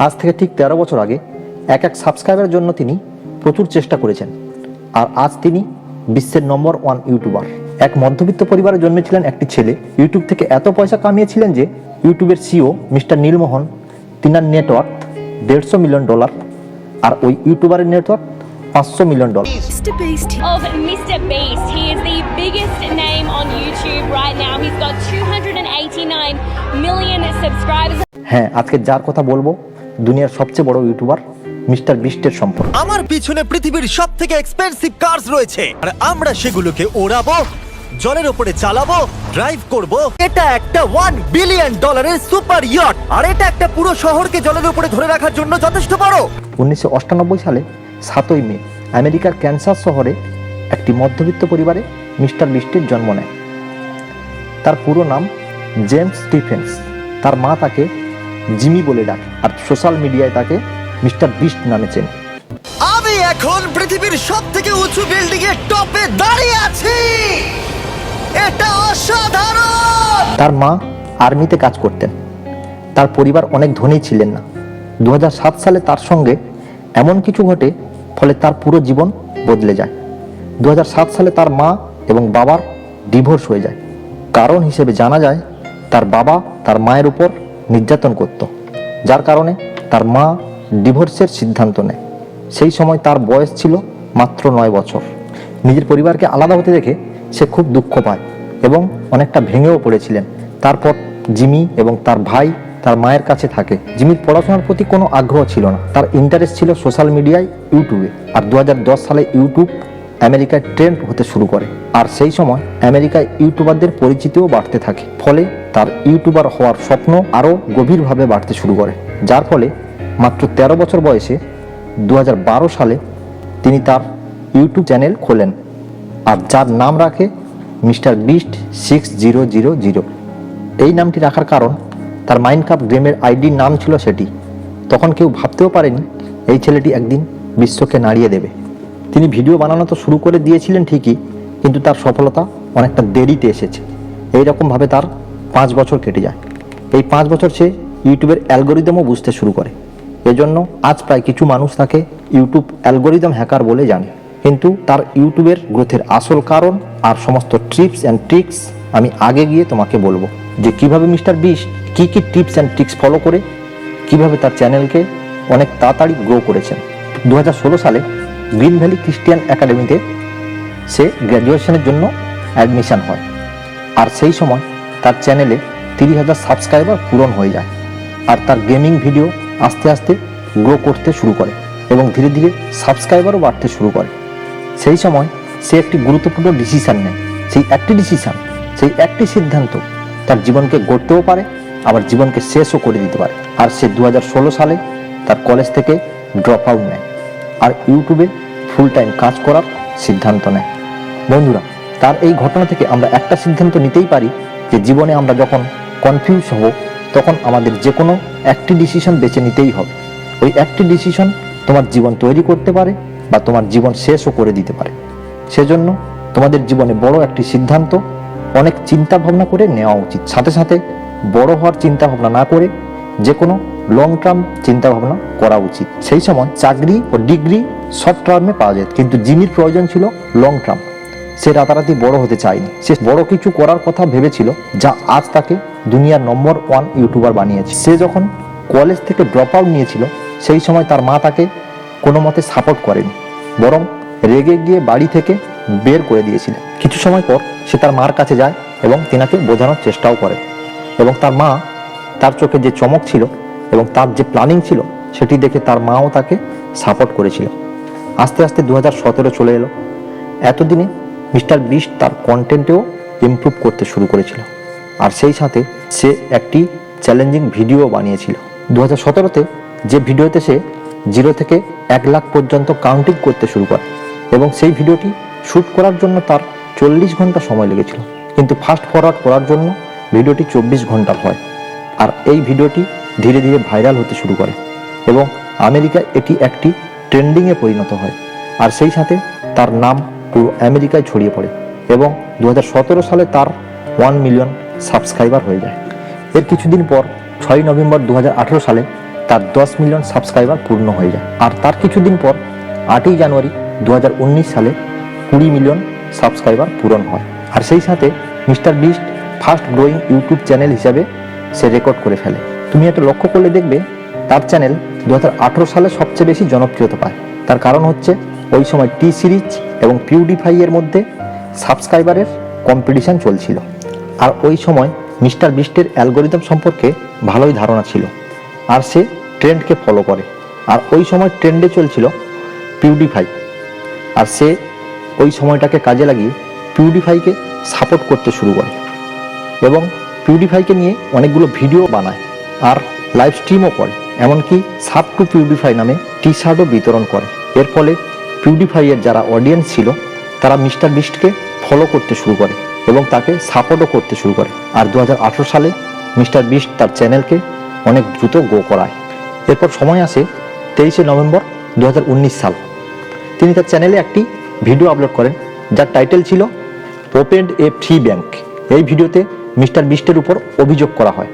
আজ থেকে ঠিক 13 বছর আগে এক সাবস্ক্রাইবারের জন্য তিনি প্রচুর চেষ্টা করেছেন, আর আজ তিনি বিশ্বের নম্বর 1 ইউটিউবার। এক মধ্যবিত্ত পরিবারে জন্মেছিলেন একটি ছেলে। ইউটিউব থেকে এত পয়সা কামিয়েছিলেন যে ইউটিউবের সিও মিস্টার নীলমোহন, তিনার নেটওয়ার্থ $150 মিলিয়ন, আর ওই ইউটিউবারের net worth $500 million. Mr. Beast. Of Mr. Beast. He is the biggest name on YouTube right now. He's got 289 million subscribers. হ্যাঁ, আজকে যার কথা বলবো দুনিয়ার সবচেয়ে বড় ইউটিউবার মিস্টার বিস্টের সম্পর্কে। আমার পিছনে পৃথিবীর সবথেকে এক্সপেন্সিভ কার্স রয়েছে, আর আমরা সেগুলোকে ওড়াবো, জলের উপরে চালাবো, ড্রাইভ করব। এটা একটা $1 বিলিয়ন সুপার ইয়ট, আর এটা একটা পুরো শহরকে জলের উপরে ধরে রাখার জন্য যথেষ্ট বড়। 1998 সালে 7ই মে আমেরিকার ক্যানসাস শহরে একটি মধ্যবিত্ত পরিবারে মিস্টার বিস্টের জন্ম নেয়। তার পুরো নাম জেমস স্টিফেন্স। তার মা তাকে জিমি বলে ডাকে, আর সোশ্যাল মিডিয়ায় তাকে মিস্টার বিস্ট নামে চেনে। আমি এখন পৃথিবীর সবথেকে উঁচু বিল্ডিং এর টপে দাঁড়িয়ে আছি। এটা অসাধারণ। তার মা আর্মিতে কাজ করতেন। তার পরিবার অনেক ধনী ছিলেন না। 2007 সালে তার সঙ্গে এমন কিছু ঘটে, ফলে তার পুরো জীবন বদলে যায়। 2007 সালে তার মা এবং বাবার ডিভোর্স হয়ে যায়। কারণ হিসেবে জানা যায় তার বাবা তার মায়ের উপর নির্যাতন করত, যার কারণে তার মা ডিভোর্সের সিদ্ধান্ত নেয়। সেই সময় তার বয়স ছিল মাত্র 9 বছর। নিজের পরিবারকে আলাদা হতে দেখে সে খুব দুঃখ পায় এবং অনেকটা ভেঙেও পড়েছিলেন। তারপর জিমি এবং তার ভাই তার মায়ের কাছে থাকে। জিমির পড়াশোনার প্রতি কোনো আগ্রহ ছিল না। তার ইন্টারেস্ট ছিল সোশ্যাল মিডিয়ায়, ইউটিউবে। আর 2010 সালে ইউটিউব আমেরিকায় ট্রেন্ড হতে শুরু করে, আর সেই সময় আমেরিকায় ইউটিউবারদের পরিচিতিও বাড়তে থাকে। ফলে তার ইউটিউবার হওয়ার স্বপ্ন আরও গভীরভাবে বাড়তে শুরু করে, যার ফলে মাত্র 13 বছর বয়সে 2012 সালে তিনি তার ইউটিউব চ্যানেল খোলেন, আর যার নাম রাখে মিস্টার বিস্ট 6000। এই নামটি রাখার কারণ তার মাইনক্রাফট গেমের আইডির নাম ছিল সেটি। তখন কেউ ভাবতেও পারেনি এই ছেলেটি একদিন বিশ্বকে নাড়িয়ে দেবে। তিনি ভিডিও বানানো তো শুরু করে দিয়েছিলেন ঠিকই, কিন্তু তার সফলতা অনেকটা দেরিতে এসেছে। এইরকমভাবে তার 5 বছর কেটে যায়। এই 5 বছর সে ইউটিউবের অ্যালগোরিদমও বুঝতে শুরু করে। এজন্য আজ প্রায় কিছু মানুষ তাকে ইউটিউব অ্যালগোরিদম হ্যাকার বলে জানে। কিন্তু তার ইউটিউবের গ্রোথের আসল কারণ আর সমস্ত টিপস অ্যান্ড ট্রিক্স আমি আগে গিয়ে তোমাকে বলবো, যে কিভাবে মিস্টার বিস্ট কী কী টিপস অ্যান্ড ট্রিক্স ফলো করে কিভাবে তার চ্যানেলকে অনেক তাড়াতাড়ি গ্রো করেছেন। 2016 সালে গ্রিন ভ্যালি খ্রিস্টিয়ান একাডেমিতে সে গ্র্যাজুয়েশনের জন্য অ্যাডমিশন হয়, আর সেই সময় তার চ্যানেলে 30,000 সাবস্ক্রাইবার পূরণ হয়ে যায়। আর তার গেমিং ভিডিও আস্তে আস্তে গ্রো করতে শুরু করে এবং ধীরে ধীরে সাবস্ক্রাইবারও বাড়তে শুরু করে। সেই সময় সে একটি গুরুত্বপূর্ণ ডিসিশন নেয়। সেই একটি সিদ্ধান্ত তার জীবনকে গড়তেও পারে, আবার জীবনকে শেষও করে দিতে পারে। আর সে 2016 সালে তার কলেজ থেকে ড্রপ আউট নেয় আর ইউটিউবে ফুল টাইম কাজ করার সিদ্ধান্ত নেয়। বন্ধুরা, তার এই ঘটনা থেকে আমরা একটা সিদ্ধান্ত নিতেই পারি যে জীবনে আমরা যখন কনফিউজ হব, তখন আমাদের যে কোনো একটি ডিসিশন বেছে নিতেই হবে। ওই একটি ডিসিশন তোমার জীবন তৈরি করতে পারে বা তোমার জীবন শেষও করে দিতে পারে। সেজন্য তোমাদের জীবনে বড় একটি সিদ্ধান্ত অনেক চিন্তা ভাবনা করে নেওয়া উচিত। সাথে সাথে বড় হওয়ার চিন্তা ভাবনা না করে যে কোনো লং টার্ম চিন্তা ভাবনা করা উচিত। সেই সময় চাকরি ও ডিগ্রি শর্ট টার্মে পাওয়া যেত, কিন্তু জিমির প্রয়োজন ছিল লং টার্ম। সে রাতারাতি বড় হতে চায়নি। সে বড় কিছু করার কথা ভেবেছিল, যা আজ তাকে দুনিয়ার নম্বর 1 ইউটিউবার বানিয়েছে। সে যখন কলেজ থেকে ড্রপ আউট নিয়েছিল, সেই সময় তার মা তাকে কোনো মতে সাপোর্ট করেনি, বরং রেগে গিয়ে বাড়ি থেকে বের করে দিয়েছিলেন। কিছু সময় পর সে তার মার কাছে যায় এবং তেনাকে বোঝানোর চেষ্টাও করে, এবং তার মা তার চোখে যে চমক ছিল এবং তার যে প্ল্যানিং ছিল সেটি দেখে তার মাও তাকে সাপোর্ট করেছিল। আস্তে আস্তে 2017 চলে এলো। এতদিনে মিস্টার বিস্ট তার কন্টেন্টেও ইমপ্রুভ করতে শুরু করেছিল, আর সেই সাথে সে একটি চ্যালেঞ্জিং ভিডিও বানিয়েছিল। 2017-তে যে ভিডিওতে সে 0 থেকে 1 লাখ পর্যন্ত কাউন্টিং করতে শুরু করে, এবং সেই ভিডিওটি শ্যুট করার জন্য তার 40 ঘন্টা সময় লেগেছিল। কিন্তু ফাস্ট ফরওয়ার্ড করার জন্য ভিডিওটি 24 ঘন্টার হয়, আর এই ভিডিওটি ধীরে ধীরে ভাইরাল হতে শুরু করে এবং আমেরিকায় এটি একটি ট্রেন্ডিংয়ে পরিণত হয়। আর সেই সাথে তার নাম পুরো আমেরিকায় ছড়িয়ে পড়ে এবং 2017 সালে তার 1 মিলিয়ন সাবস্ক্রাইবার হয়ে যায়। এর কিছুদিন পর 6 নভেম্বর 2018 সালে তার 10 মিলিয়ন সাবস্ক্রাইবার পূর্ণ হয়ে যায়। আর তার কিছুদিন পর 8ই জানুয়ারি 2019 সালে 20 মিলিয়ন সাবস্ক্রাইবার পূরণ হয়। আর সেই সাথে mister beast first growing YouTube channel হিসাবে সে রেকর্ড করে ফেলে। তুমি এটা লক্ষ্য করলে দেখবে তার চ্যানেল 2018 সালে সবচেয়ে বেশি জনপ্রিয়তা পায়। তার কারণ হচ্ছে ওই সময় টি সিরিজ এবং পিউডিফাই এর মধ্যে সাবস্ক্রাইবারের কম্পিটিশন চলছিল। আর ওই সময় মিস্টার বিস্টের অ্যালগোরিদম সম্পর্কে ভালোই ধারণা ছিল, আর সে ট্রেন্ডকে ফলো করে। আর ওই সময় ট্রেন্ডে চলছিল পিউডিফাই, আর সে ওই সময়টাকে কাজে লাগিয়ে পিউডিফাইকে সাপোর্ট করতে শুরু করে এবং পিউডিফাইকে নিয়ে অনেকগুলো ভিডিও বানায় আর লাইভ স্ট্রিমও করে, এমনকি সাব টু পিউডিফাই নামে টি শার্টও বিতরণ করে। এর ফলে পিউডিফাইয়ের যারা অডিয়েন্স ছিল তারা মিস্টার বিস্টকে ফলো করতে শুরু করে এবং তাকে সাপোর্টও করতে শুরু করে। আর 2018 সালে মিস্টার বিস্ট তার চ্যানেলকে অনেক দ্রুত গ্রো করায়। এরপর সময় আসে 23শে নভেম্বর 2019 সাল। তিনি তার চ্যানেলে একটি ভিডিও আপলোড করেন যার টাইটেল ছিল ওপেন্ড এ ফ্রি ব্যাংক। এই ভিডিওতে মিস্টার বিস্টের উপর অভিযোগ করা হয়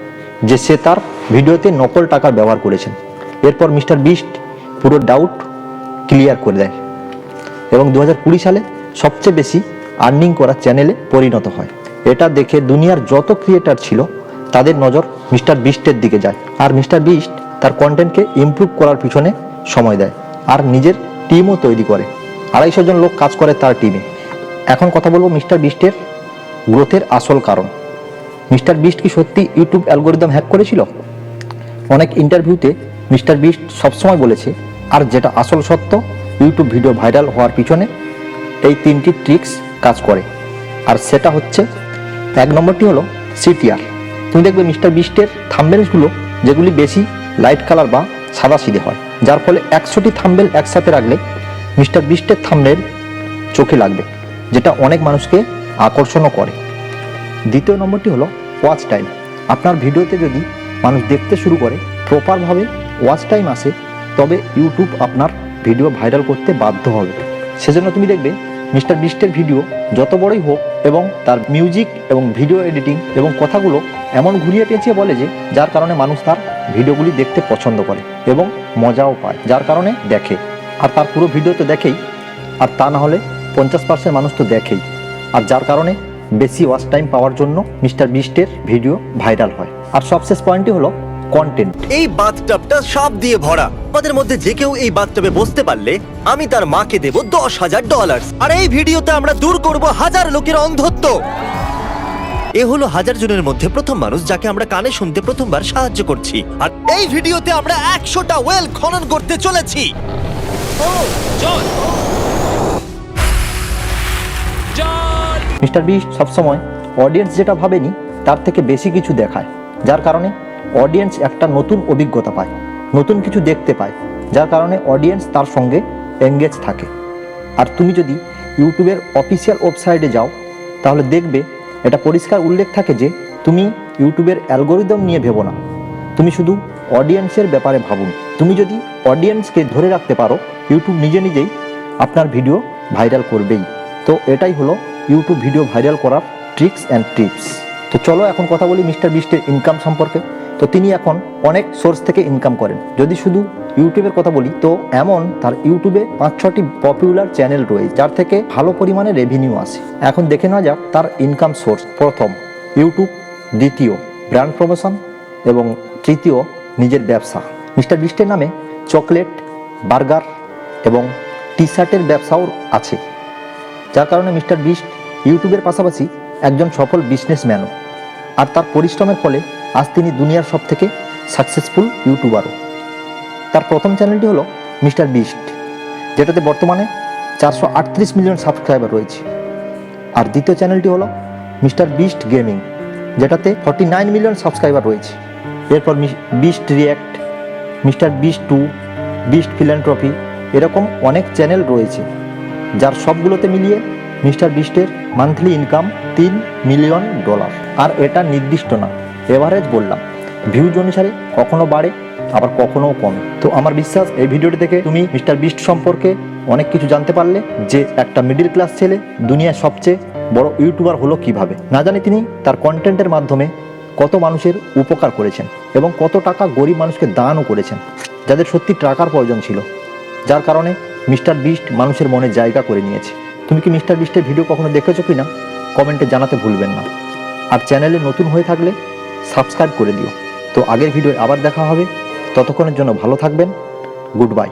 যে সে তার ভিডিওতে নকল টাকার ব্যবহার করেছেন। এরপর মিস্টার বিস্ট পুরো ডাউট ক্লিয়ার করে দেয় এবং 2020 সালে সবচেয়ে বেশি আর্নিং করা চ্যানেলে পরিণত হয়। এটা দেখে দুনিয়ার যত ক্রিয়েটার ছিল তাদের নজর মিস্টার বিস্টের দিকে যায়। আর মিস্টার বিস্ট তার কন্টেন্টকে ইমপ্রুভ করার পিছনে সময় দেয় আর নিজের টিমও তৈরি করে। 250 জন লোক কাজ করে তার টিমে। এখন কথা বলবো মিস্টার বিস্টের গ্রোথের আসল কারণ। মিস্টার বিস্ট কি সত্যি ইউটিউব অ্যালগোরিদম হ্যাক করেছিল? অনেক ইন্টারভিউতে মিস্টার বিস্ট সবসময় বলেছে, আর যেটা আসল সত্য, ইউটিউব ভিডিও ভাইরাল হওয়ার পিছনে এই 3টি ট্রিক্স কাজ করে। আর সেটা হচ্ছে, 1 নম্বরটি হলো সিটিআর। তুমি দেখবে মিস্টার বিস্টের থাম্বনেলসগুলো যেগুলি বেশি লাইট কালার বা সাদা সিধে হয়, যার ফলে 100টি থাম্বনেল একসাথে রাখলে মিস্টার বিস্টের থাম্বনেল চোখে লাগবে, যেটা অনেক মানুষকে আকর্ষণও করে। 2য় নম্বরটি হলো ওয়াচ টাইম। আপনার ভিডিওতে যদি মানুষ দেখতে শুরু করে, প্রপারভাবে ওয়াচ টাইম আসে, তবে ইউটিউব আপনার ভিডিও ভাইরাল করতে বাধ্য হবে। সেজন্য তুমি দেখবে মিস্টার বিস্টের ভিডিও যত বড়ই হোক এবং তার মিউজিক এবং ভিডিও এডিটিং এবং কথাগুলো এমন ঘুরিয়ে পেঁচিয়ে বলে যে যার কারণে মানুষ তার ভিডিওগুলি দেখতে পছন্দ করে এবং মজাও পায়, যার কারণে দেখে। আর তার পুরো ভিডিও তো দেখেই, আর তা না হলে 50% মানুষ তো দেখেই, আর যার কারণে বেশি ওয়াচ টাইম পাওয়ার জন্য মিস্টার বিস্টের ভিডিও ভাইরাল হয়। আর সবশেষ পয়েন্টটি হলো কন্টেন্ট। এই বাথটাবটা সাপ দিয়ে ভরা। আমাদের মধ্যে যে কেউ এই বাথটাবে বসতে পারলে আমি তার মাকে দেব $10,000। আর এই ভিডিওতে আমরা দূর করব 1000 লোকের অন্ধত্ব। এ হলো 1000 জনের মধ্যে প্রথম মানুষ যাকে আমরা কানে শুনতে প্রথমবার সাহায্য করছি। আর এই ভিডিওতে আমরা 100টা ওয়েল খনন করতে চলেছি। মিস্টার বিস্ট সবসময় অডিয়েন্স যেটা ভাবেনি তার থেকে বেশি কিছু দেখায়, যার কারণে অডিয়েন্স একটা নতুন অভিজ্ঞতা পায়, নতুন কিছু দেখতে পায়, যার কারণে অডিয়েন্স তার সঙ্গে এঙ্গেজ থাকে। আর তুমি যদি ইউটিউবের অফিসিয়াল ওয়েবসাইটে যাও তাহলে দেখবে এটা পরিষ্কার উল্লেখ থাকে যে তুমি ইউটিউবের অ্যালগোরিদম নিয়ে ভেবো না, তুমি শুধু অডিয়েন্সের ব্যাপারে ভাবুন। তুমি যদি অডিয়েন্সকে ধরে রাখতে পারো, ইউটিউব নিজে নিজেই আপনার ভিডিও ভাইরাল করবেই। তো এটাই হলো ইউটিউব ভিডিও ভাইরাল করার ট্রিক্স অ্যান্ড টিপস। তো চলো এখন কথা বলি মিস্টার বিস্টের ইনকাম সম্পর্কে। তো তিনি এখন অনেক সোর্স থেকে ইনকাম করেন। যদি শুধু ইউটিউবের কথা বলি তো এমন তার ইউটিউবে 5-6টি পপুলার চ্যানেল রয়েছে যার থেকে ভালো পরিমাণে রেভিনিউ আসে। এখন দেখে নেওয়া যাক তার ইনকাম সোর্স। প্রথম ইউটিউব, দ্বিতীয় ব্র্যান্ড প্রমোশন এবং তৃতীয় নিজের ব্যবসা। মিস্টার বিস্টের নামে চকলেট, বার্গার এবং টি শার্টের ব্যবসাও আছে, যার কারণে মিস্টার বিস্ট ইউটিউবের পাশাপাশি একজন সফল বিজনেসম্যানও। আর তার পরিশ্রমের ফলে আজ তিনি দুনিয়ার সবথেকে সাকসেসফুল ইউটিউবারও। তার প্রথম চ্যানেলটি হলো মিস্টার বিস্ট, যেটাতে বর্তমানে 438 মিলিয়ন সাবস্ক্রাইবার রয়েছে। আর দ্বিতীয় চ্যানেলটি হলো মিস্টার বিস্ট গেমিং, যেটাতে 49 মিলিয়ন সাবস্ক্রাইবার রয়েছে। এরপর beast react, mister beast 2, beast philanthropy, এরকম অনেক চ্যানেল রয়েছে, যার সবগুলোতে মিলিয়ে মিস্টার বিস্টের মান্থলি ইনকাম $3 মিলিয়ন। আর এটা নির্দিষ্ট না, এভারেজ বললাম। ভিউজ অনুসারে কখনো বাড়ে আবার কখনো কমে। তো আমার বিশ্বাস এই ভিডিওটি থেকে তুমি মিস্টার বিস্ট সম্পর্কে অনেক কিছু জানতে পারলে, যে একটা মিডল ক্লাস ছেলে দুনিয়ার সবচেয়ে বড় ইউটিউবার হলো কিভাবে। না জানি তিনি তার কন্টেন্টের মাধ্যমে কত মানুষের উপকার করেছেন এবং কত টাকা গরিব মানুষকে দানও করেছেন, যাদের সত্যি টাকার প্রয়োজন ছিল, যার কারণে মিস্টার বিস্ট মানুষের মনে জায়গা করে নিয়েছে। তুমি কি মিস্টার বিস্টের ভিডিও কখনো দেখেছো কি না কমেন্টে জানাতে ভুলবেন না। আর চ্যানেলে নতুন হয়ে থাকলে সাবস্ক্রাইব করে দিও। তো আগের ভিডিও আবার দেখা হবে, ততক্ষণের জন্য ভালো থাকবেন। Good bye.